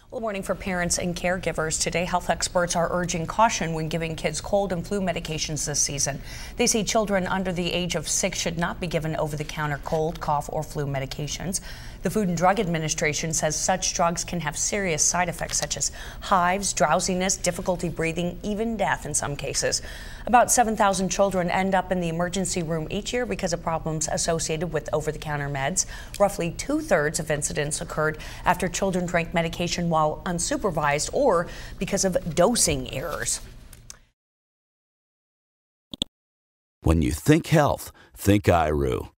Well, warning for parents and caregivers. Today, health experts are urging caution when giving kids cold and flu medications this season. They say children under the age of 6 should not be given over-the-counter cold, cough, or flu medications. The Food and Drug Administration says such drugs can have serious side effects such as hives, drowsiness, difficulty breathing, even death in some cases. About 7,000 children end up in the emergency room each year because of problems associated with over-the-counter meds. Roughly 2/3 of incidents occurred after children drank medication while unsupervised or because of dosing errors. When you think health, think IRU.